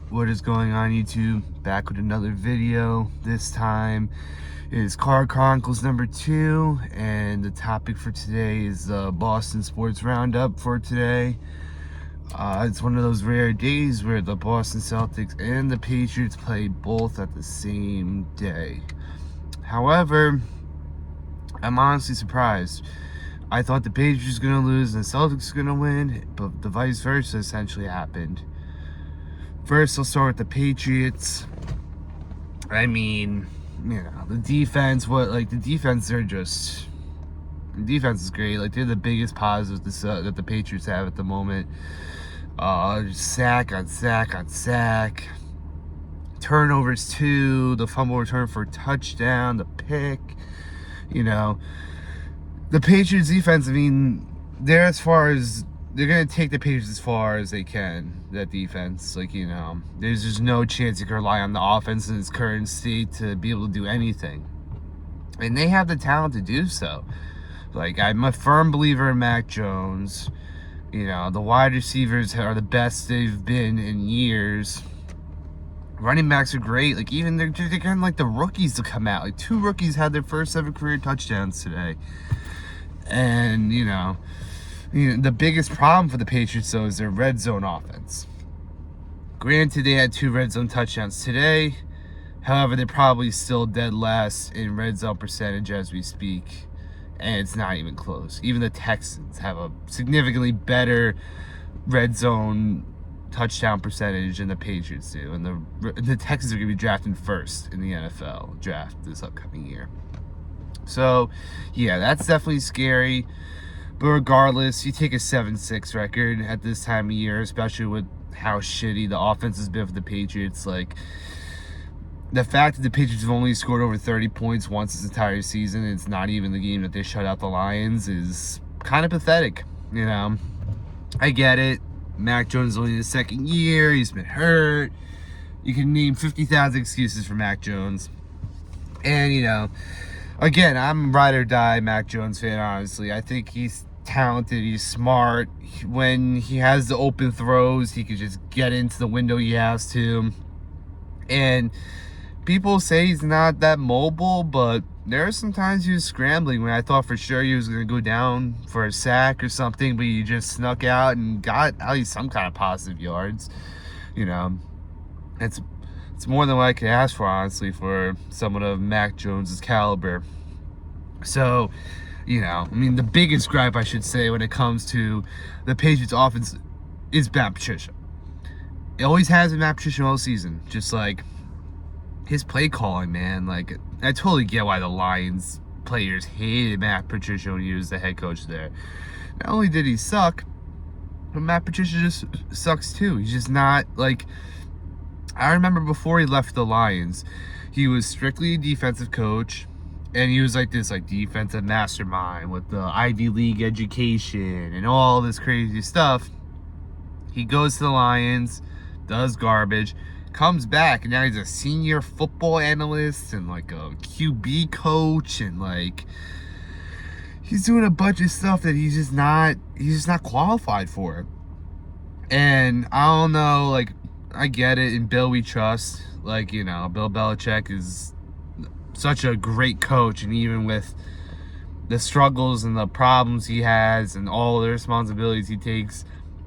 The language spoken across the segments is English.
What is going on, YouTube? Back with another video. This time is Car Chronicles number 2, and the topic for today is Boston Sports Roundup for today. It's one of those rare days where the Boston Celtics and the Patriots play both at the same day. However, I'm honestly surprised. I thought the Patriots were going to lose and the Celtics were going to win, but the vice versa essentially happened. First, I'll start with the Patriots. I mean, the defense, the defense is great. Like, they're the biggest positive that the Patriots have at the moment. Sack on sack on sack. Turnovers too. The fumble return for a touchdown. The pick. The Patriots defense, they're going to take the Patriots as far as they can, that defense. There's just no chance you can rely on the offense in its current state to be able to do anything. And they have the talent to do so. I'm a firm believer in Mac Jones. The wide receivers are the best they've been in years. Running backs are great. They're getting the rookies to come out. 2 rookies had their first ever career touchdowns today. And, the biggest problem for the Patriots, though, is their red zone offense. Granted, they had 2 red zone touchdowns today. However, they're probably still dead last in red zone percentage as we speak. And it's not even close. Even the Texans have a significantly better red zone touchdown percentage than the Patriots do. And the Texans are going to be drafting first in the NFL draft this upcoming year. So, yeah, that's definitely scary. But regardless, you take a 7-6 record at this time of year, especially with how shitty the offense has been for the Patriots. The fact that the Patriots have only scored over 30 points once this entire season, and it's not even the game that they shut out the Lions, is kind of pathetic. I get it. Mac Jones is only in his 2nd year. He's been hurt. You can name 50,000 excuses for Mac Jones. And, again, I'm a ride or die Mac Jones fan, honestly. I think he's talented. He's smart. When he has the open throws, he can just get into the window he has to. And people say he's not that mobile, but there are some times he was scrambling when I thought for sure he was going to go down for a sack or something, but he just snuck out and got at least some kind of positive yards. It's more than what I could ask for, honestly, for someone of Mac Jones' caliber. So, the biggest gripe, I should say, when it comes to the Patriots offense is Matt Patricia. It always has been Matt Patricia all season. Just his play calling, man. I totally get why the Lions players hated Matt Patricia when he was the head coach there. Not only did he suck, but Matt Patricia just sucks too. He's just not I remember before he left the Lions, he was strictly a defensive coach, and he was this defensive mastermind with the Ivy League education and all this crazy stuff. He goes to the Lions, does garbage, comes back, and now he's a senior football analyst and a QB coach, and he's doing a bunch of stuff that he's just not qualified for. And I don't know, I get it. In Bill we trust. Bill Belichick is such a great coach, and even with the struggles and the problems he has and all the responsibilities he takes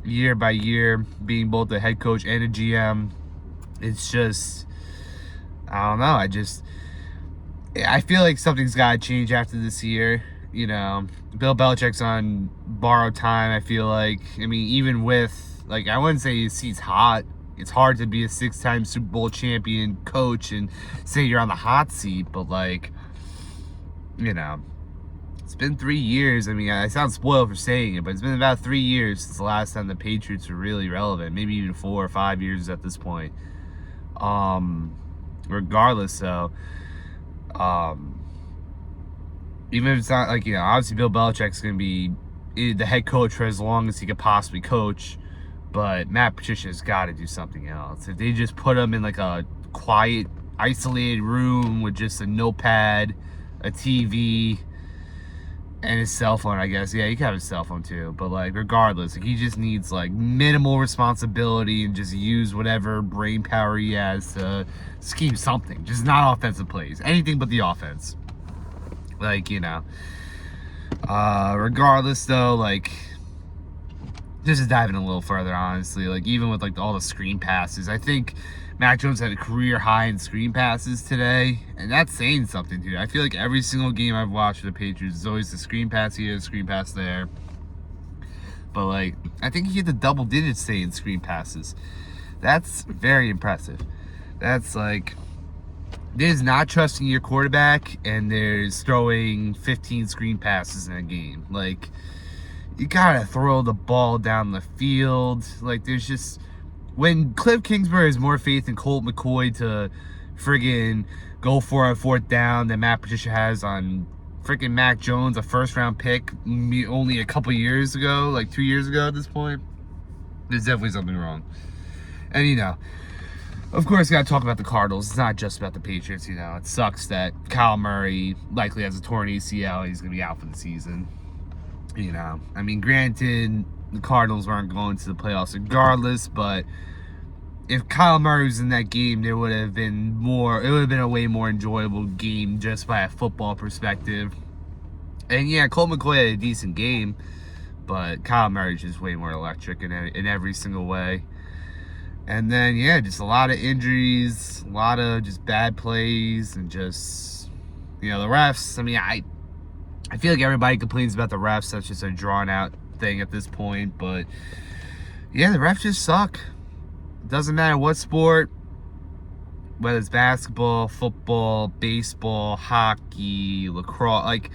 year by year, being both a head coach and a GM, it's just, I don't know. I feel like something's got to change after this year. Bill Belichick's on borrowed time, I feel like. Even with, I wouldn't say his seat's hot. It's hard to be a 6-time Super Bowl champion coach and say you're on the hot seat, but it's been 3 years. I sound spoiled for saying it, but it's been about 3 years since the last time the Patriots were really relevant. Maybe even 4 or 5 years at this point. Regardless, though, even if it's not obviously Bill Belichick's going to be the head coach for as long as he could possibly coach. But Matt Patricia's got to do something else. If they just put him in a quiet, isolated room with just a notepad, a TV, And his cell phone, I guess. Yeah, he can have his cell phone too. But, like, regardless, like, he just needs, like, minimal responsibility and just use whatever brain power he has to scheme something. Just not offensive plays. Anything but the offense. Like, regardless, though, like, just to dive in a little further, honestly, like, even with, like, all the screen passes, I think Mac Jones had a career high in screen passes today, and that's saying something, dude. I feel like every single game I've watched for the Patriots is always the screen pass here, screen pass there. But, like, I think he hit the double digits today in screen passes. That's very impressive. That's, like, there's not trusting your quarterback, and there's throwing 15 screen passes in a game. Like, you gotta throw the ball down the field. Like, there's just... When Cliff Kingsbury has more faith in Colt McCoy to friggin' go for a fourth down than Matt Patricia has on friggin' Mac Jones, a first-round pick only a couple years ago, like 2 years ago at this point, there's definitely something wrong. And, of course, got to talk about the Cardinals. It's not just about the Patriots, It sucks that Kyle Murray likely has a torn ACL. He's going to be out for the season. I mean, granted, the Cardinals weren't going to the playoffs regardless, but if Kyle Murray was in that game, it would have been a way more enjoyable game just by a football perspective. And yeah, Colt McCoy had a decent game, but Kyle Murray's just way more electric in every single way. And then, yeah, just a lot of injuries, a lot of just bad plays, and just, the refs. I mean, I feel like everybody complains about the refs. That's just a drawn-out thing at this point. But, yeah, the refs just suck. It doesn't matter what sport, whether it's basketball, football, baseball, hockey, lacrosse. Like,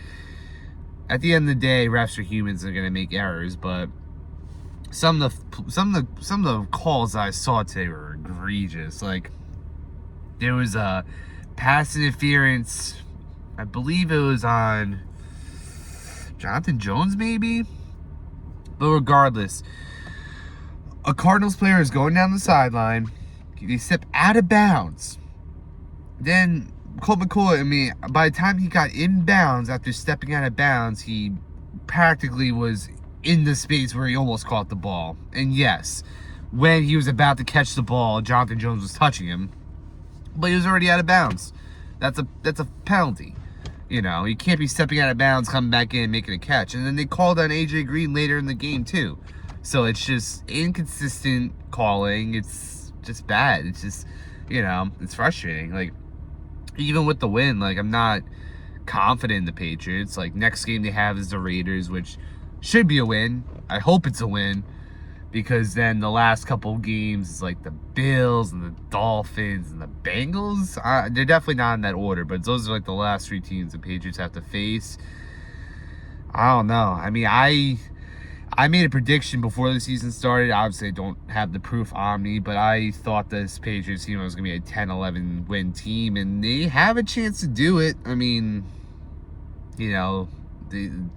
at the end of the day, refs are humans and are going to make errors. But some of the calls I saw today were egregious. Like, there was a pass interference. I believe it was on Jonathan Jones, maybe? But regardless, a Cardinals player is going down the sideline. They step out of bounds. Then Colt McCoy, by the time he got in bounds after stepping out of bounds, he practically was in the space where he almost caught the ball. And yes, when he was about to catch the ball, Jonathan Jones was touching him. But he was already out of bounds. That's a penalty. You can't be stepping out of bounds, coming back in, making a catch. And then they called on AJ Green later in the game, too. So it's just inconsistent calling. It's just bad. It's just, it's frustrating. Like, even with the win, like, I'm not confident in the Patriots. Like, next game they have is the Raiders, which should be a win. I hope it's a win. Because then the last couple games is like the Bills and the Dolphins and the Bengals. They're definitely not in that order, but those are like the last three teams the Patriots have to face. I don't know. I mean, I made a prediction before the season started. Obviously, I don't have the proof on me, but I thought this Patriots team was going to be a 10-11 win team, and they have a chance to do it. I mean,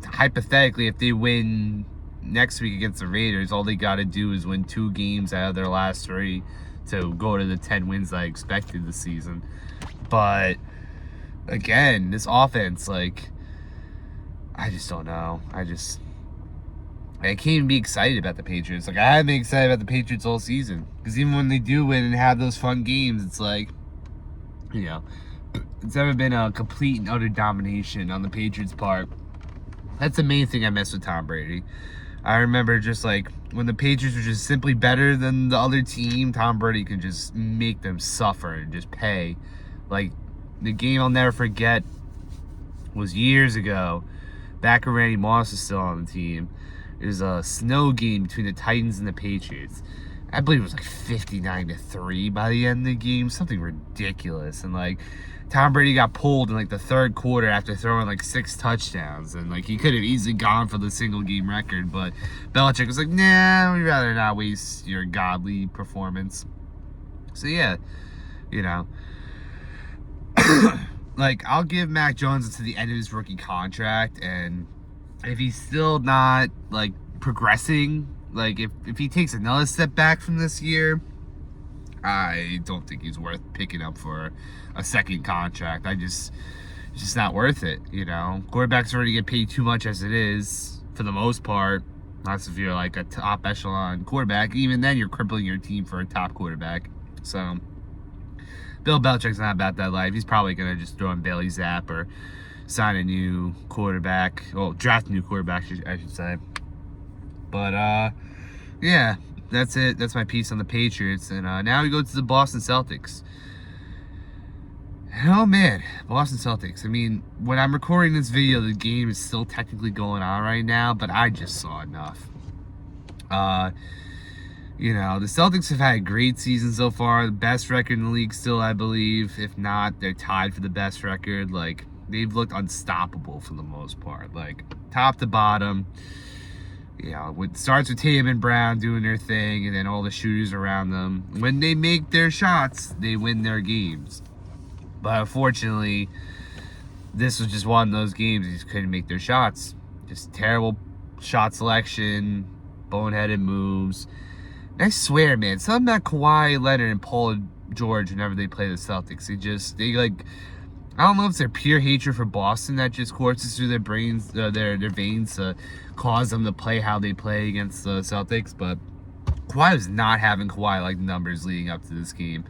hypothetically, if they win next week against the Raiders, all they got to do is win 2 games out of their last 3 to go to the 10 wins I expected this season. But again, this offense, like, I just don't know. I can't even be excited about the Patriots. Like, I haven't been excited about the Patriots all season, because even when they do win and have those fun games, it's like, it's never been a complete and utter domination on the Patriots' part. That's the main thing I miss with Tom Brady. I remember just like when the Patriots were just simply better than the other team, Tom Brady could just make them suffer and just pay. Like, the game I'll never forget was years ago, back when Randy Moss was still on the team. It was a snow game between the Titans and the Patriots. I believe it was like 59-3 by the end of the game, something ridiculous. And like, Tom Brady got pulled in like the third quarter after throwing like 6 touchdowns, and like he could have easily gone for the single game record, but Belichick was like, nah, we'd rather not waste your godly performance. So yeah, like, I'll give Mac Jones until the end of his rookie contract, and if he's still not like progressing, like if he takes another step back from this year, I don't think he's worth picking up for a second contract. It's just not worth it, you know. Quarterbacks already get paid too much as it is, for the most part. Unless if you're like a top echelon quarterback. Even then, you're crippling your team for a top quarterback. So, Bill Belichick's not about that life. He's probably going to just throw in Bailey Zapp or sign a new quarterback. Well, draft a new quarterback, I should say. But, yeah, that's it. That's my piece on the Patriots. And now we go to the Boston Celtics. Oh man, Boston Celtics. I mean, when I'm recording this video, the game is still technically going on right now, but I just saw enough. You know, the Celtics have had a great season so far. The best record in the league still, I believe. If not, they're tied for the best record. Like, they've looked unstoppable for the most part. Like, top to bottom. You know, it starts with Tatum and Brown doing their thing, and then all the shooters around them. When they make their shots, they win their games. But unfortunately, this was just one of those games. They just couldn't make their shots. Just terrible shot selection, boneheaded moves. And I swear, man, something about Kawhi Leonard and Paul George whenever they play the Celtics, they like, I don't know if it's their pure hatred for Boston that just courses through their brains, their veins to cause them to play how they play against the Celtics. But Kawhi was not having Kawhi-like numbers leading up to this game.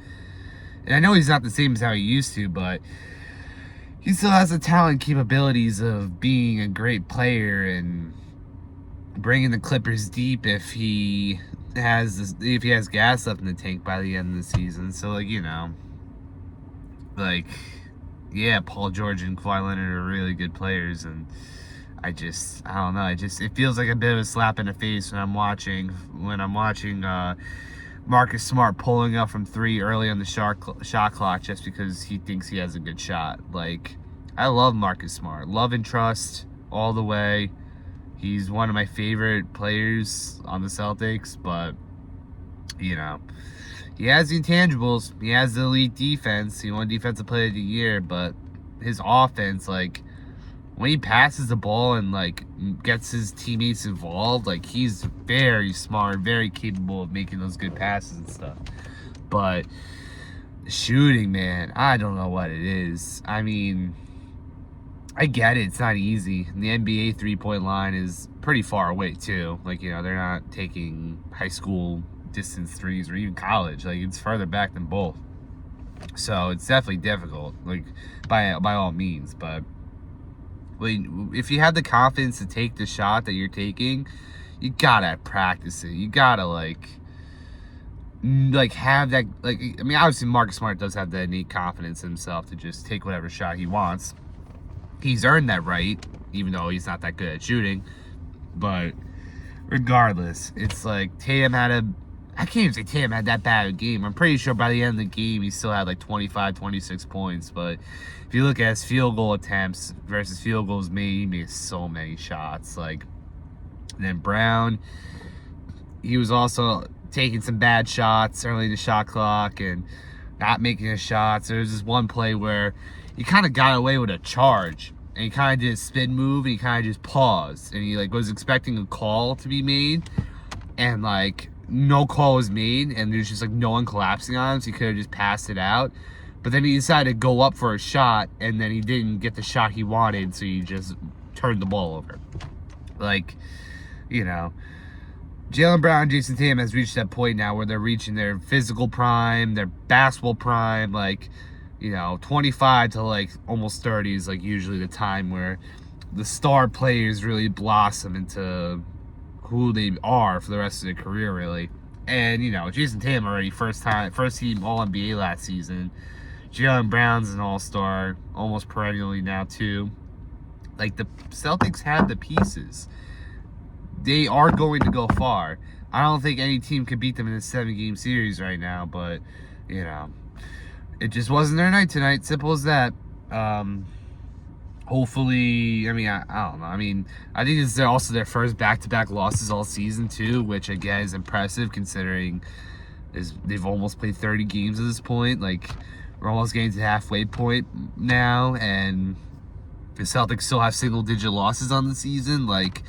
And I know he's not the same as how he used to, but he still has the talent and capabilities of being a great player and bringing the Clippers deep if he has gas left in the tank by the end of the season. So, like, you know, like, yeah, Paul George and Kawhi Leonard are really good players, and I don't know. It feels like a bit of a slap in the face when I'm watching Marcus Smart pulling up from 3 early on the shot clock just because he thinks he has a good shot. Like, I love Marcus Smart. Love and trust all the way. He's one of my favorite players on the Celtics, but, you know, he has the intangibles. He has the elite defense. He won Defensive Player of the Year, but his offense, like, when he passes the ball and, like, gets his teammates involved, like, he's very smart, very capable of making those good passes and stuff. But shooting, man, I don't know what it is. I mean, I get it. It's not easy. And the NBA three-point line is pretty far away, too. Like, you know, they're not taking high school distance threes or even college. Like, it's further back than both. So it's definitely difficult, like, by all means. But if you have the confidence to take the shot that you're taking, you gotta practice it. You gotta like have that, like, I mean, obviously Marcus Smart does have that innate confidence in himself to just take whatever shot he wants. He's earned that right, even though he's not that good at shooting. But regardless, it's like I can't even say Tatum had that bad a game. I'm pretty sure by the end of the game, he still had like 25, 26 points. But if you look at his field goal attempts versus field goals made, he made so many shots. Like, and then Brown, he was also taking some bad shots early in the shot clock and not making his shots. There was this one play where he kind of got away with a charge. And he kind of did a spin move, and he kind of just paused. And he, like, was expecting a call to be made. And, like, no call was made, and there's just like no one collapsing on him, so he could have just passed it out. But then he decided to go up for a shot, and then he didn't get the shot he wanted, so he just turned the ball over. Like, you know, Jaylen Brown and Jason Tatum has reached that point now where they're reaching their physical prime, their basketball prime. Like, you know, 25 to like almost 30 is like usually the time where the star players really blossom into who they are for the rest of their career, really. And, you know, Jason Tatum already first team All-NBA last season. Jaylen Brown's an all-star almost perennially now, too. Like, the Celtics have the pieces. They are going to go far. I don't think any team can beat them in a 7-game series right now, but, you know, it just wasn't their night tonight. Simple as that. Hopefully, I mean, I don't know. I mean, I think this is also their first back-to-back losses all season, too, which, again, is impressive considering they've almost played 30 games at this point. Like, we're almost getting to the halfway point now, and the Celtics still have single-digit losses on the season. Like,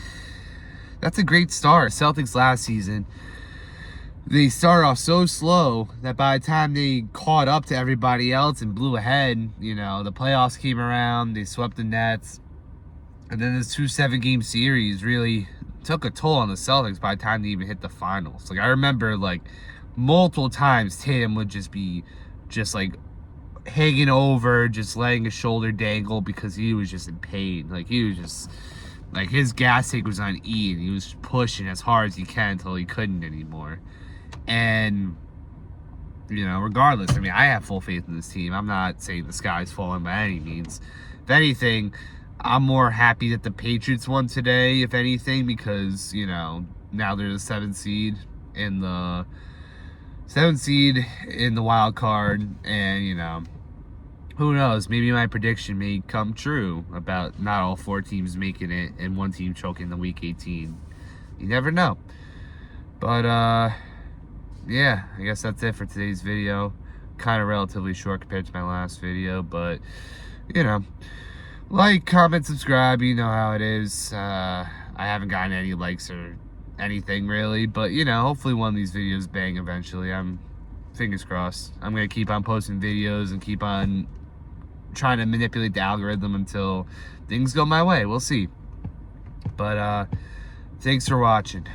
that's a great start. Celtics last season, they started off so slow that by the time they caught up to everybody else and blew ahead, you know, the playoffs came around, they swept the Nets, and then this 2 7-game series really took a toll on the Celtics by the time they even hit the finals. Like, I remember, like, multiple times Tatum would just be like hanging over, just letting his shoulder dangle because he was just in pain. Like, he was just, like, his gas tank was on E, and he was pushing as hard as he can until he couldn't anymore. And, you know, regardless, I mean, I have full faith in this team. I'm not saying the sky's falling by any means. If anything, I'm more happy that the Patriots won today, if anything, because, you know, now they're the 7th seed in the wild card, and, you know, who knows, maybe my prediction may come true about not all 4 teams making it and 1 team choking the week 18. You never know. But yeah, I guess that's it for today's video. Kind of relatively short compared to my last video, but, you know, like, comment, subscribe, you know how it is. I haven't gotten any likes or anything really, but, you know, hopefully one of these videos bang eventually. I'm fingers crossed. I'm gonna keep on posting videos and keep on trying to manipulate the algorithm until things go my way. We'll see. But thanks for watching.